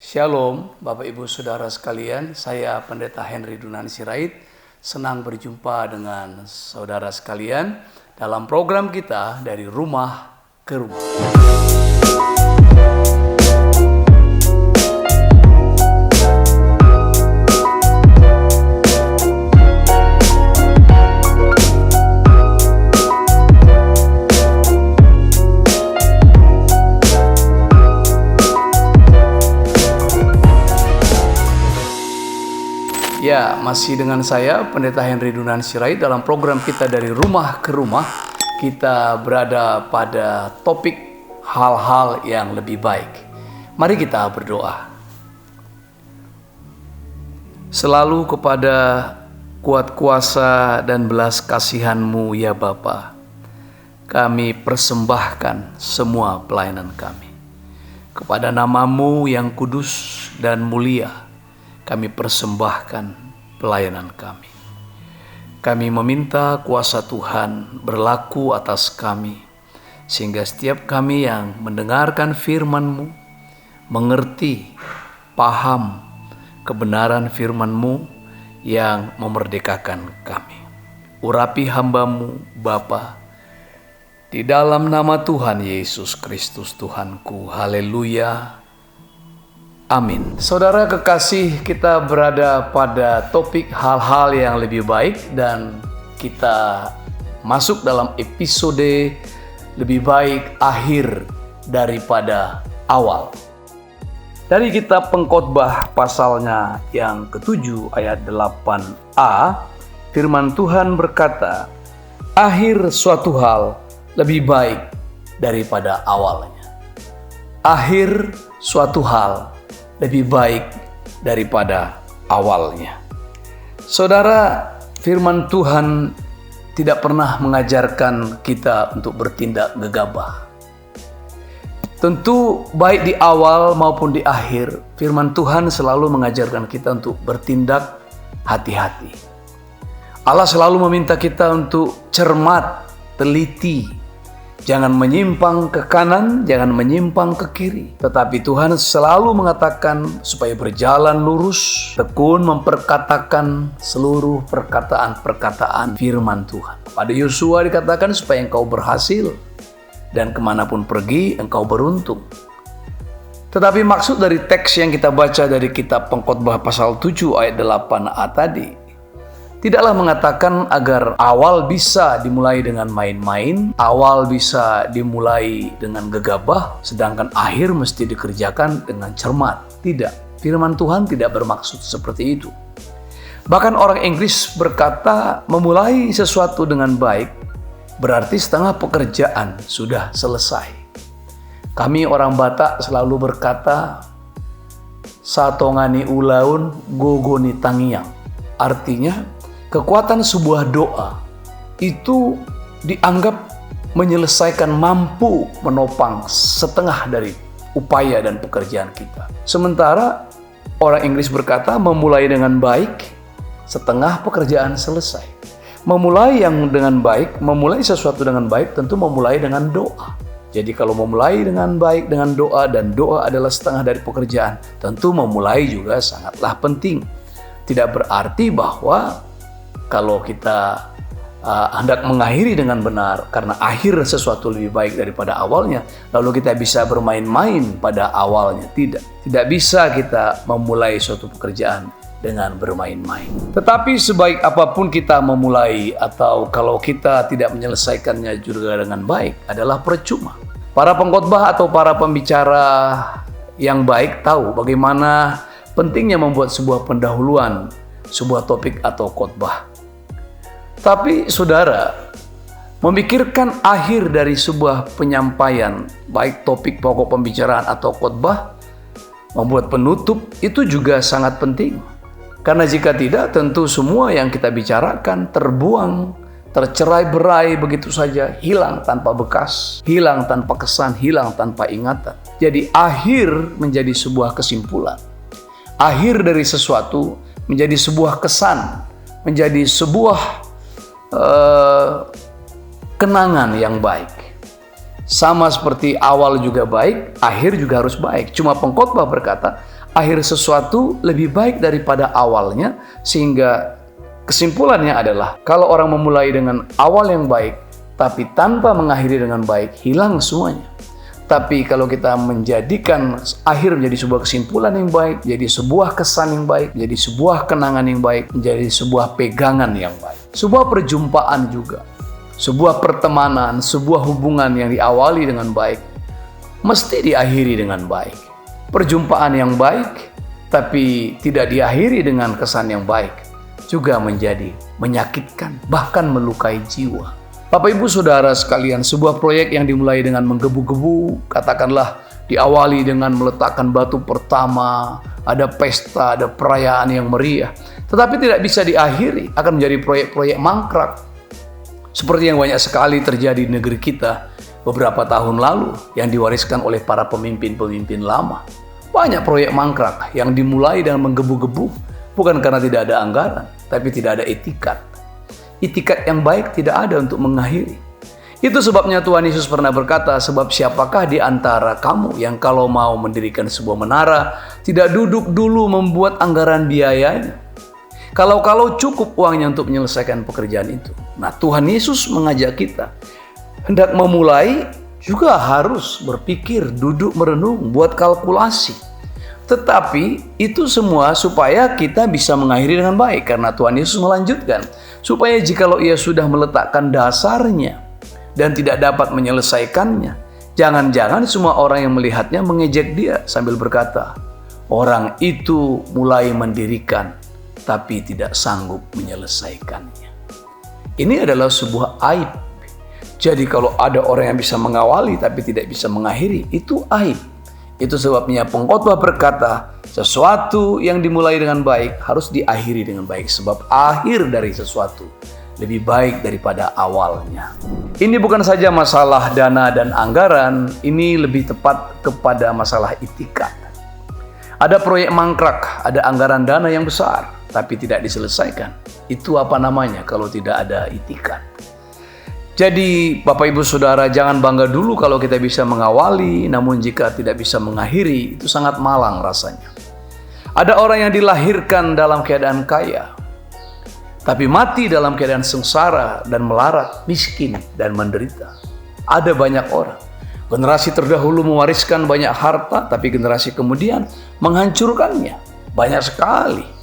Shalom Bapak Ibu Saudara sekalian, saya Pendeta Henry Dunan Sirait. Senang berjumpa dengan saudara sekalian dalam program kita dari rumah ke rumah. Ya, masih dengan saya Pendeta Henry Dunan Sirait dalam program kita dari rumah ke rumah. Kita berada pada topik hal-hal yang lebih baik. Mari kita berdoa. Selalu kepada kuat kuasa dan belas kasihan-Mu ya Bapa, kami persembahkan semua pelayanan kami. Kepada nama-Mu yang kudus dan mulia, kami persembahkan pelayanan kami. Kami meminta kuasa Tuhan berlaku atas kami, sehingga setiap kami yang mendengarkan firman-Mu, mengerti, paham kebenaran firman-Mu yang memerdekakan kami. Urapi hamba-Mu Bapa, di dalam nama Tuhan Yesus Kristus Tuhanku. Haleluya. Amin. Saudara kekasih, kita berada pada topik hal-hal yang lebih baik dan kita masuk dalam episode lebih baik akhir daripada awal. Dari kitab Pengkhotbah pasalnya yang ke-7 ayat 8a, firman Tuhan berkata, akhir suatu hal lebih baik daripada awalnya. Akhir suatu hal lebih baik daripada awalnya. Saudara, firman Tuhan tidak pernah mengajarkan kita untuk bertindak gegabah. Tentu baik di awal maupun di akhir, firman Tuhan selalu mengajarkan kita untuk bertindak hati-hati. Allah selalu meminta kita untuk cermat, teliti. Jangan menyimpang ke kanan, jangan menyimpang ke kiri. Tetapi Tuhan selalu mengatakan supaya berjalan lurus, tekun memperkatakan seluruh perkataan-perkataan firman Tuhan. Pada Yosua dikatakan supaya engkau berhasil dan kemanapun pergi engkau beruntung. Tetapi maksud dari teks yang kita baca dari kitab Pengkhotbah pasal 7 ayat 8a tadi, tidaklah mengatakan agar awal bisa dimulai dengan main-main, awal bisa dimulai dengan gegabah, sedangkan akhir mesti dikerjakan dengan cermat. Tidak, firman Tuhan tidak bermaksud seperti itu. Bahkan orang Inggris berkata, memulai sesuatu dengan baik berarti setengah pekerjaan sudah selesai. Kami orang Batak selalu berkata, satongani ulaun gogoni tangiang. Artinya, kekuatan sebuah doa itu dianggap menyelesaikan, mampu menopang setengah dari upaya dan pekerjaan kita. Sementara orang Inggris berkata, memulai dengan baik, setengah pekerjaan selesai. Memulai yang dengan baik, memulai sesuatu dengan baik tentu memulai dengan doa. Jadi kalau memulai dengan baik dengan doa dan doa adalah setengah dari pekerjaan, tentu memulai juga sangatlah penting. Tidak berarti bahwa kalau kita hendak mengakhiri dengan benar karena akhir sesuatu lebih baik daripada awalnya, lalu kita bisa bermain-main pada awalnya. Tidak bisa kita memulai suatu pekerjaan dengan bermain-main. Tetapi sebaik apapun kita memulai atau kalau kita tidak menyelesaikannya juga dengan baik adalah percuma. Para pengkhotbah atau para pembicara yang baik tahu bagaimana pentingnya membuat sebuah pendahuluan, sebuah topik atau khotbah. Tapi saudara, memikirkan akhir dari sebuah penyampaian, baik topik pokok pembicaraan atau khotbah, membuat penutup itu juga sangat penting. Karena jika tidak, tentu semua yang kita bicarakan terbuang, tercerai-berai begitu saja, hilang tanpa bekas, hilang tanpa kesan, hilang tanpa ingatan. Jadi akhir menjadi sebuah kesimpulan. Akhir dari sesuatu menjadi sebuah kesan, menjadi sebuah kenangan yang baik. Sama seperti awal juga baik, akhir juga harus baik. Cuma pengkhotbah berkata, Akhir sesuatu lebih baik daripada awalnya, sehingga kesimpulannya adalah kalau orang memulai dengan awal yang baik, tapi tanpa mengakhiri dengan baik, hilang semuanya. Tapi kalau kita menjadikan akhir menjadi sebuah kesimpulan yang baik, jadi sebuah kesan yang baik, jadi sebuah kenangan yang baik, menjadi sebuah pegangan yang baik. Sebuah perjumpaan juga, sebuah pertemanan, sebuah hubungan yang diawali dengan baik, mesti diakhiri dengan baik. Perjumpaan yang baik, tapi tidak diakhiri dengan kesan yang baik, juga menjadi menyakitkan, bahkan melukai jiwa. Bapak Ibu Saudara sekalian, sebuah proyek yang dimulai dengan menggebu-gebu, katakanlah diawali dengan meletakkan batu pertama, ada pesta, ada perayaan yang meriah, tetapi tidak bisa diakhiri, akan menjadi proyek-proyek mangkrak. Seperti yang banyak sekali terjadi di negeri kita beberapa tahun lalu yang diwariskan oleh para pemimpin-pemimpin lama. Banyak proyek mangkrak yang dimulai dengan menggebu-gebu, bukan karena tidak ada anggaran, tapi tidak ada etikat. Itikat yang baik tidak ada untuk mengakhiri. Itu sebabnya Tuhan Yesus pernah berkata, sebab siapakah di antara kamu yang kalau mau mendirikan sebuah menara, tidak duduk dulu membuat anggaran biayanya. Kalau cukup uangnya untuk menyelesaikan pekerjaan itu. Nah, Tuhan Yesus mengajak kita, hendak memulai juga harus berpikir, duduk merenung, buat kalkulasi. Tetapi itu semua supaya kita bisa mengakhiri dengan baik. Karena Tuhan Yesus melanjutkan, supaya jikalau ia sudah meletakkan dasarnya dan tidak dapat menyelesaikannya, jangan-jangan semua orang yang melihatnya mengejek dia sambil berkata, orang itu mulai mendirikan tapi tidak sanggup menyelesaikannya. Ini adalah sebuah aib. Jadi kalau ada orang yang bisa mengawali tapi tidak bisa mengakhiri, itu aib. Itu sebabnya pengkhotbah berkata, sesuatu yang dimulai dengan baik harus diakhiri dengan baik. Sebab akhir dari sesuatu lebih baik daripada awalnya. Ini bukan saja masalah dana dan anggaran, ini lebih tepat kepada masalah itikat. Ada proyek mangkrak, ada anggaran dana yang besar, tapi tidak diselesaikan. Itu apa namanya kalau tidak ada itikat? Jadi Bapak Ibu Saudara, jangan bangga dulu kalau kita bisa mengawali, namun jika tidak bisa mengakhiri, itu sangat malang rasanya. Ada orang yang dilahirkan dalam keadaan kaya, tapi mati dalam keadaan sengsara dan melarat, miskin dan menderita. Ada banyak orang. Generasi terdahulu mewariskan banyak harta, tapi generasi kemudian menghancurkannya. Banyak sekali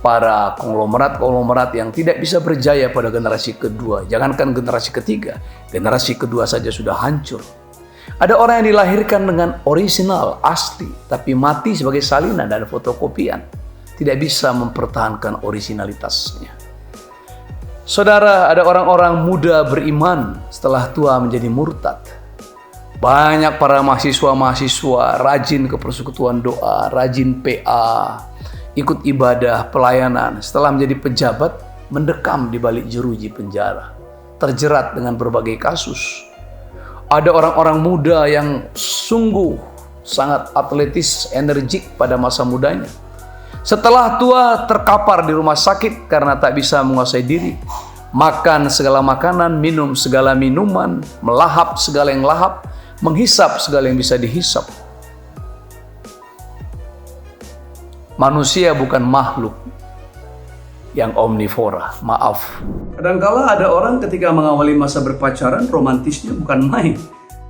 para konglomerat yang tidak bisa berjaya pada generasi kedua. Jangankan generasi ketiga, generasi kedua saja sudah hancur. Ada orang yang dilahirkan dengan orisinal, asli, tapi mati sebagai salinan dan fotokopian. Tidak bisa mempertahankan orisinalitasnya. Saudara, ada orang-orang muda beriman setelah tua menjadi murtad. Banyak para mahasiswa rajin ke persekutuan doa, rajin PA, ikut ibadah, pelayanan. Setelah menjadi pejabat, mendekam di balik jeruji penjara, terjerat dengan berbagai kasus. Ada orang-orang muda yang sungguh sangat atletis, energik pada masa mudanya. Setelah tua, terkapar di rumah sakit karena tak bisa menguasai diri. Makan segala makanan, minum segala minuman, melahap segala yang lahap, menghisap segala yang bisa dihisap. Manusia bukan makhluk yang omnivora, maaf. Kadangkala ada orang ketika mengawali masa berpacaran, romantisnya bukan main.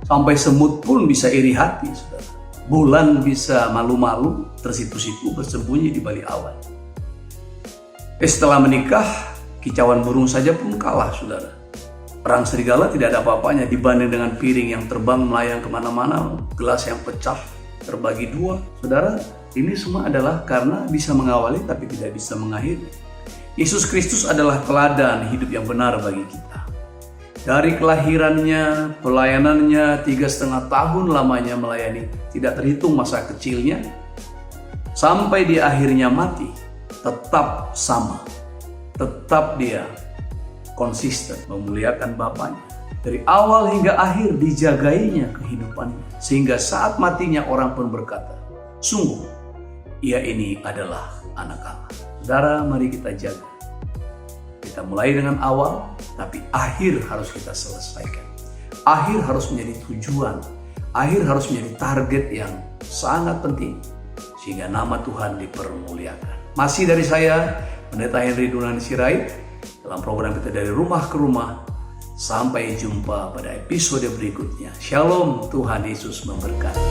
Sampai semut pun bisa iri hati, saudara. Bulan bisa malu-malu, tersipu-sipu, bersembunyi di balik awan. Setelah menikah, kicauan burung saja pun kalah, saudara. Perang serigala tidak ada apa-apanya dibanding dengan piring yang terbang melayang kemana-mana, gelas yang pecah, terbagi dua. Saudara, ini semua adalah karena bisa mengawali tapi tidak bisa mengakhiri. Yesus Kristus adalah teladan hidup yang benar bagi kita. Dari kelahirannya, pelayanannya 3,5 tahun lamanya melayani, tidak terhitung masa kecilnya, sampai di akhirnya mati, tetap sama. Tetap dia konsisten memuliakan Bapaknya. Dari awal hingga akhir dijagainya kehidupannya. Sehingga saat matinya orang pun berkata, sungguh, ia ini adalah anak Allah. Saudara, mari kita jaga. Kita mulai dengan awal, tapi akhir harus kita selesaikan. Akhir harus menjadi tujuan. Akhir harus menjadi target yang sangat penting. sehingga nama Tuhan dipermuliakan. Masih dari saya, Pendeta Henry Dunani Sirait, dalam program kita dari rumah ke rumah. Sampai jumpa pada episode berikutnya. Shalom, Tuhan Yesus memberkati.